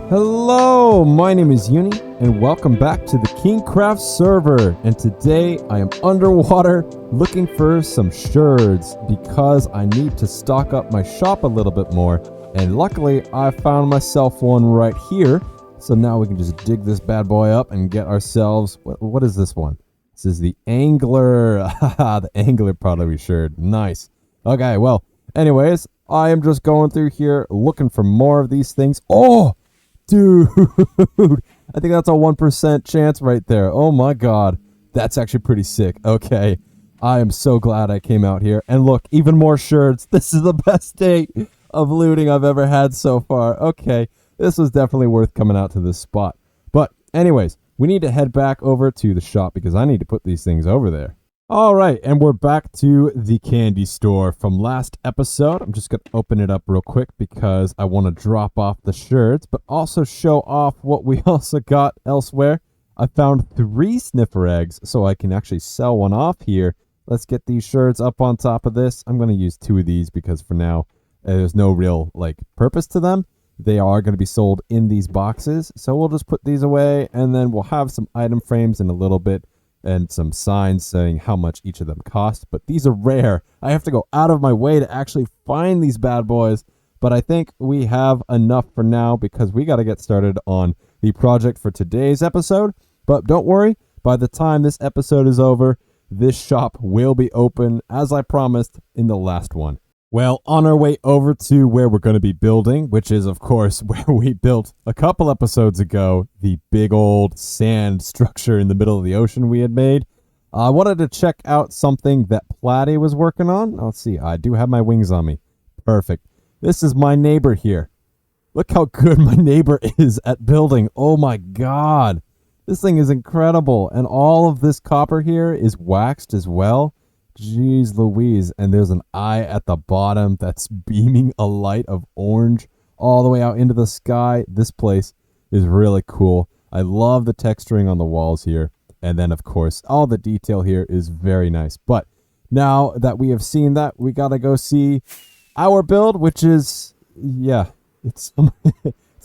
Hello, my name is Uni, and welcome back to the KingKraft server. And today I am underwater looking for some sherds because I need to stock up my shop a little bit more. And luckily, I found myself one right here. So now we can just dig this bad boy up and get ourselves... What is this one? This is the Angler. The Angler pottery sherd. Nice. Okay, well, anyways, I am just going through here looking for more of these things. Oh! Dude, I think that's a 1% chance right there. Oh my god. That's actually pretty sick. Okay. I am so glad I came out here. And look, even more sherds. This is the best day of looting I've ever had so far. Okay. This was definitely worth coming out to this spot. But anyways, we need to head back over to the shop because I need to put these things over there. All right, and we're back to the candy store from last episode. I'm just going to open it up real quick because I want to drop off the sherds, but also show off what we also got elsewhere. I found 3 sniffer eggs, so I can actually sell one off here. Let's get these sherds up on top of this. I'm going to use 2 of these because for now, there's no real purpose to them. They are going to be sold in these boxes, so we'll just put these away, and then we'll have some item frames in a little bit. And some signs saying how much each of them cost. But these are rare. I have to go out of my way to actually find these bad boys. But I think we have enough for now because we got to get started on the project for today's episode. But don't worry, by the time this episode is over, this shop will be open as I promised in the last one. Well, on our way over to where we're going to be building, which is, of course, where we built a couple episodes ago, the big old sand structure in the middle of the ocean we had made, I wanted to check out something that Platty was working on. Let's see, I do have my wings on me. Perfect. This is my neighbor here. Look how good my neighbor is at building. Oh my god. This thing is incredible. And all of this copper here is waxed as well. Jeez Louise, and there's an eye at the bottom that's beaming a light of orange all the way out into the sky. This place is really cool. I love the texturing on the walls here. And then, of course, all the detail here is very nice. But now that we have seen that, we got to go see our build, which is, yeah, it's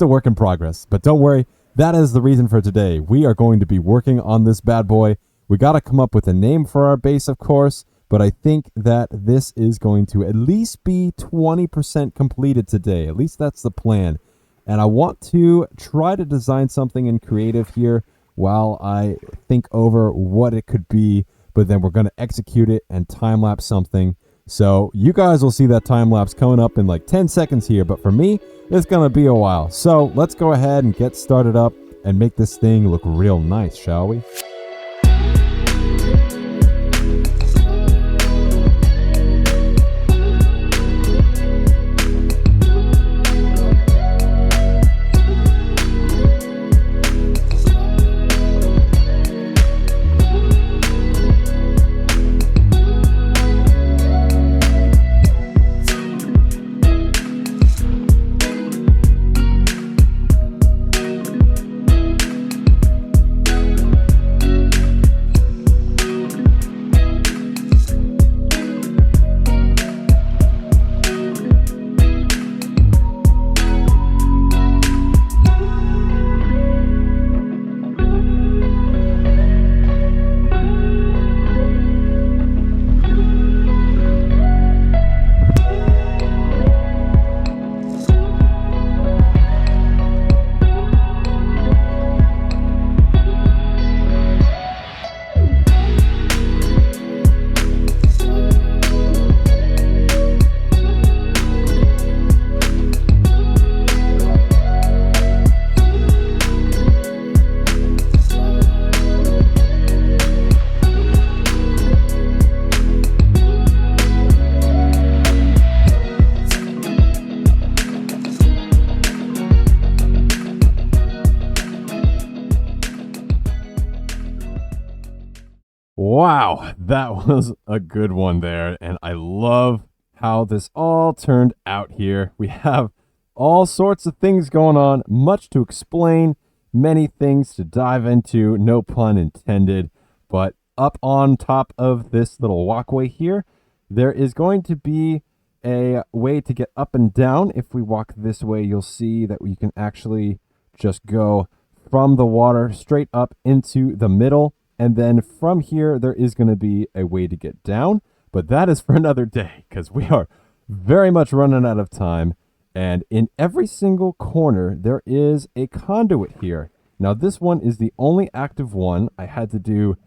a work in progress. But don't worry, that is the reason for today. We are going to be working on this bad boy. We got to come up with a name for our base, of course. But I think that this is going to at least be 20% completed today. At least that's the plan. And I want to try to design something in creative here while I think over what it could be. But then we're going to execute it and time-lapse something. So you guys will see that time-lapse coming up in 10 seconds here. But for me, it's going to be a while. So let's go ahead and get started up and make this thing look real nice, shall we? Wow, that was a good one there, and I love how this all turned out here. We have all sorts of things going on, much to explain, many things to dive into, no pun intended, but up on top of this little walkway here, there is going to be a way to get up and down. If we walk this way, you'll see that you can actually just go from the water straight up into the middle. And then from here, there is going to be a way to get down. But that is for another day because we are very much running out of time. And in every single corner, there is a conduit here. Now, this one is the only active one. I had to do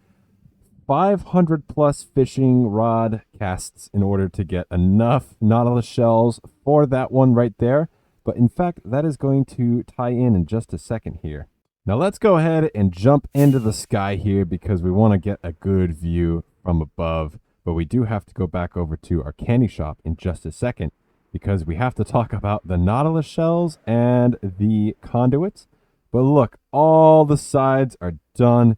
500 plus fishing rod casts in order to get enough Nautilus shells for that one right there. But in fact, that is going to tie in just a second here. Now let's go ahead and jump into the sky here because we want to get a good view from above. But we do have to go back over to our candy shop in just a second because we have to talk about the Nautilus shells and the conduits. But look, all the sides are done.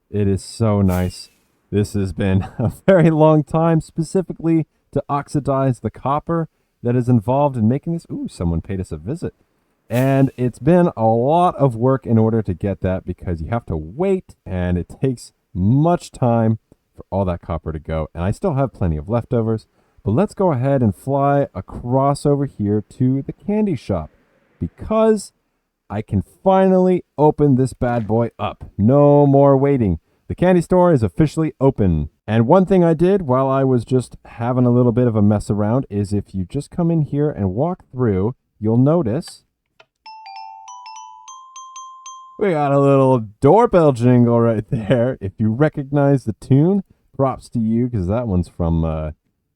It is so nice. This has been a very long time, specifically to oxidize the copper that is involved in making this. Ooh, someone paid us a visit. And it's been a lot of work in order to get that because you have to wait and it takes much time for all that copper to go. And I still have plenty of leftovers. But let's go ahead and fly across over here to the candy shop because I can finally open this bad boy up. No more waiting. The candy store is officially open. And one thing I did while I was just having a little bit of a mess around is if you just come in here and walk through, you'll notice we got a little doorbell jingle right there. If you recognize the tune, props to you because that one's from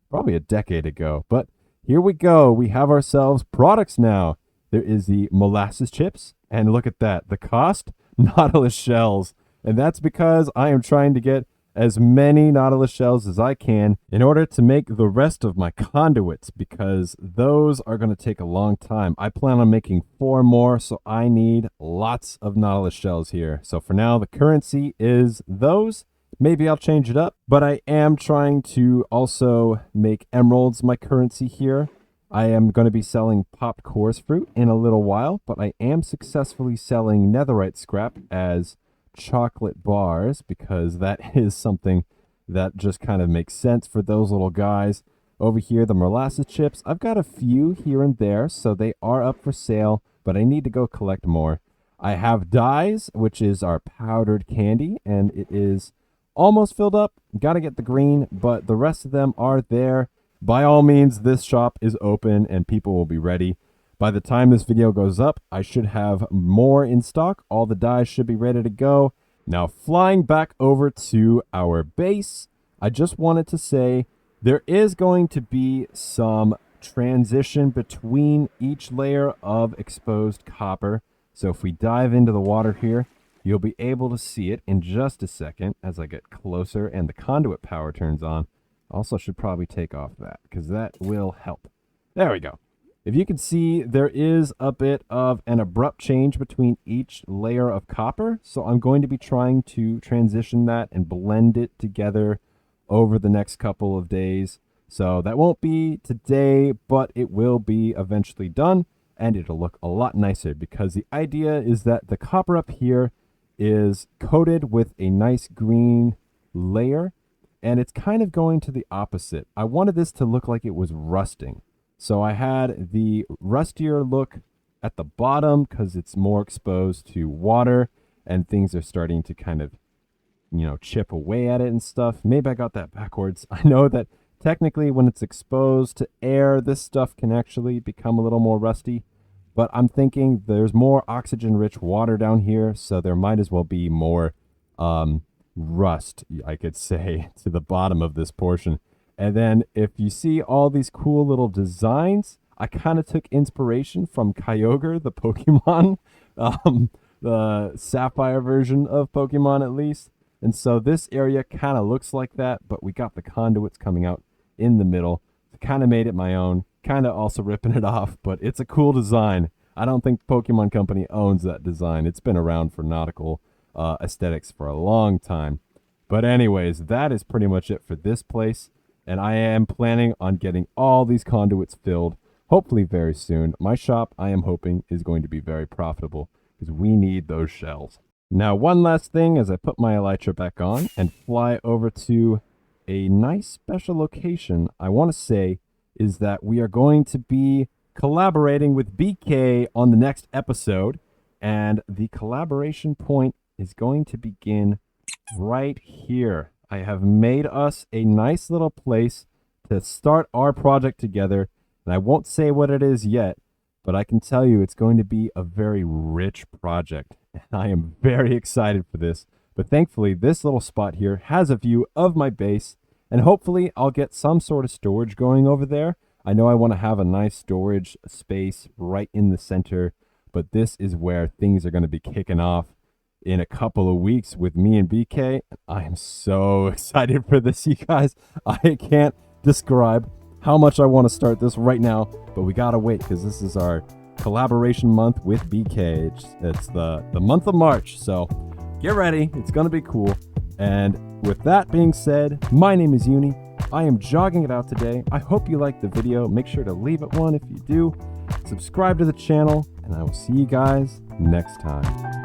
probably a decade ago. But here we go. We have ourselves products now. There is the molasses chips. And look at that. The cost, Nautilus shells. And that's because I am trying to get as many Nautilus shells as I can in order to make the rest of my conduits because those are going to take a long time. I plan on making 4 more, so I need lots of Nautilus shells here. So for now, the currency is those. Maybe I'll change it up, but I am trying to also make emeralds my currency here. I am going to be selling popped chorus fruit in a little while, but I am successfully selling netherite scrap as chocolate bars because that is something that just kind of makes sense for those little guys. Over here, the molasses chips, I've got a few here and there, so they are up for sale, but I need to go collect more. I have dyes, which is our powdered candy, and it is almost filled up. Got to get the green, but the rest of them are there. By all means, this shop is open and people will be ready. By the time this video goes up, I should have more in stock. All the dyes should be ready to go. Now, flying back over to our base, I just wanted to say there is going to be some transition between each layer of exposed copper. So if we dive into the water here, you'll be able to see it in just a second as I get closer and the conduit power turns on. Also should probably take off that because that will help. There we go. If you can see, there is a bit of an abrupt change between each layer of copper. So I'm going to be trying to transition that and blend it together over the next couple of days. So that won't be today, but it will be eventually done. And it'll look a lot nicer because the idea is that the copper up here is coated with a nice green layer. And it's kind of going to the opposite. I wanted this to look like it was rusting. So I had the rustier look at the bottom because it's more exposed to water and things are starting to kind of, chip away at it and stuff. Maybe I got that backwards. I know that technically when it's exposed to air, this stuff can actually become a little more rusty. But I'm thinking there's more oxygen-rich water down here, so there might as well be more rust, I could say, to the bottom of this portion. And then if you see all these cool little designs, I kind of took inspiration from Kyogre, the Pokemon, the Sapphire version of Pokemon at least. And so this area kind of looks like that, but we got the conduits coming out in the middle. Kind of made it my own, kind of also ripping it off, but it's a cool design. I don't think Pokemon Company owns that design. It's been around for nautical aesthetics for a long time. But anyways, that is pretty much it for this place. And I am planning on getting all these conduits filled, hopefully very soon. My shop, I am hoping, is going to be very profitable because we need those shells. Now, one last thing as I put my elytra back on and fly over to a nice special location, I want to say is that we are going to be collaborating with BK on the next episode. And the collaboration point is going to begin right here. I have made us a nice little place to start our project together. And I won't say what it is yet, but I can tell you it's going to be a very rich project. And I am very excited for this. But thankfully, this little spot here has a view of my base. And hopefully I'll get some sort of storage going over there. I know I want to have a nice storage space right in the center, but this is where things are going to be kicking off in a couple of weeks with me and BK. I am so excited for this, you guys. I can't describe how much I want to start this right now, but we gotta wait because this is our collaboration month with BK. It's the month of March, so get ready. It's gonna be cool. And with that being said, my name is Uni. I am jogging it out today. I hope you liked the video. Make sure to leave it one if you do. Subscribe to the channel, and I will see you guys next time.